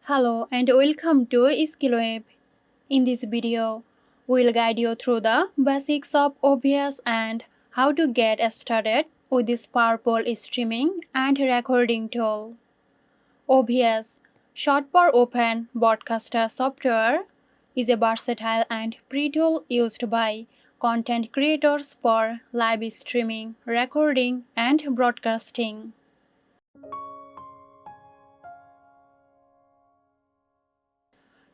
Hello and welcome to SkillWeb. In this video, we'll guide you through the basics of OBS and how to get started with this powerful streaming and recording tool. OBS, short for Open Broadcaster Software, is a versatile and free tool used by content creators for live streaming, recording, and broadcasting.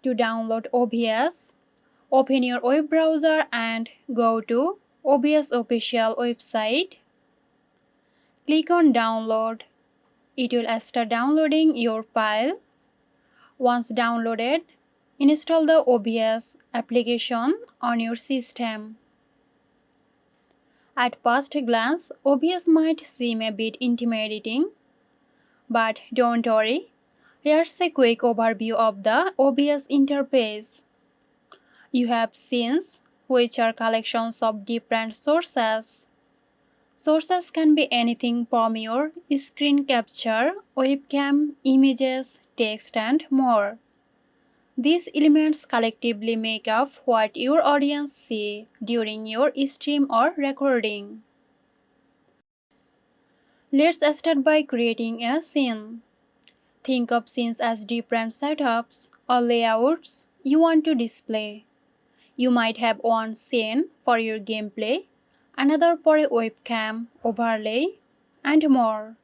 To download OBS, open your web browser and go to OBS official website. Click on download. It will start downloading your file. Once downloaded, install the OBS application on your system. At first glance, OBS might seem a bit intimidating, but don't worry. Here's a quick overview of the OBS interface. You have scenes, which are collections of different sources. Sources can be anything from your screen capture, webcam, images, text, and more. These elements collectively make up what your audience see during your stream or recording. Let's start by creating a scene. Think of scenes as different setups or layouts you want to display. You might have one scene for your gameplay, another for a webcam overlay, and more.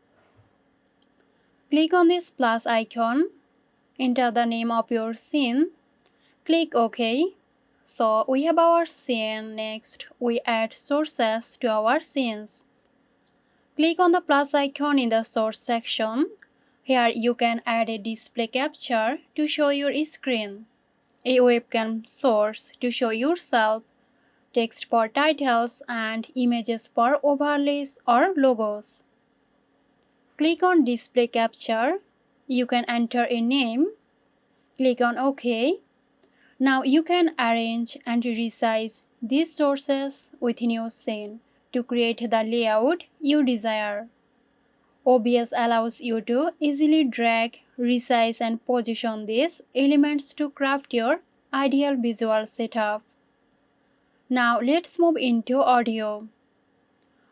Click on this plus icon, enter the name of your scene, click OK. So we have our scene. Next, we add sources to our scenes. Click on the plus icon in the source section. Here you can add a display capture to show your screen, a webcam source to show yourself, text for titles, and images for overlays or logos. Click on Display Capture. You can enter a name. Click on OK. Now you can arrange and resize these sources within your scene to create the layout you desire. OBS allows you to easily drag, resize, and position these elements to craft your ideal visual setup. Now let's move into audio.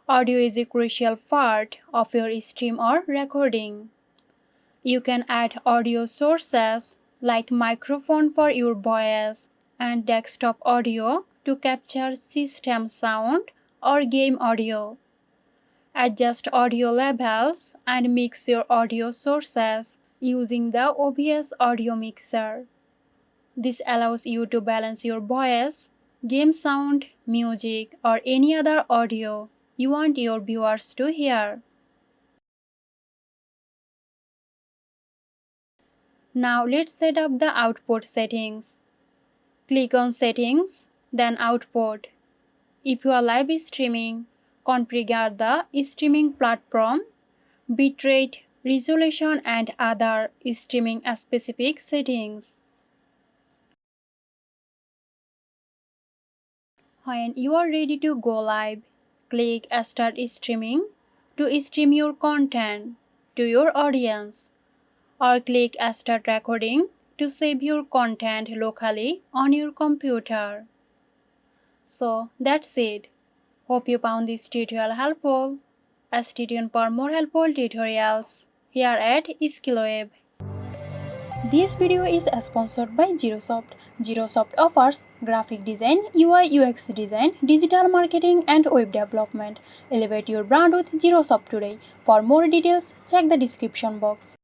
Audio is a crucial part of your stream or recording. You can add audio sources like microphone for your voice and desktop audio to capture system sound or game audio. Adjust audio levels and mix your audio sources using the OBS audio mixer. This allows you to balance your voice, game sound, music, or any other audio you want your viewers to hear. Now let's set up the output settings. Click on Settings, then Output. If you are live streaming, configure the streaming platform, bitrate, resolution, and other streaming specific settings. When you are ready to go live, click Start Streaming to stream your content to your audience, or click Start Recording to save your content locally on your computer. So that's it. Hope you found this tutorial helpful. Stay tuned for more helpful tutorials here at SkillWeb. This video is sponsored by Girosoft. Girosoft offers graphic design, UI UX design, digital marketing, and web development. Elevate your brand with Girosoft today. For more details, check the description box.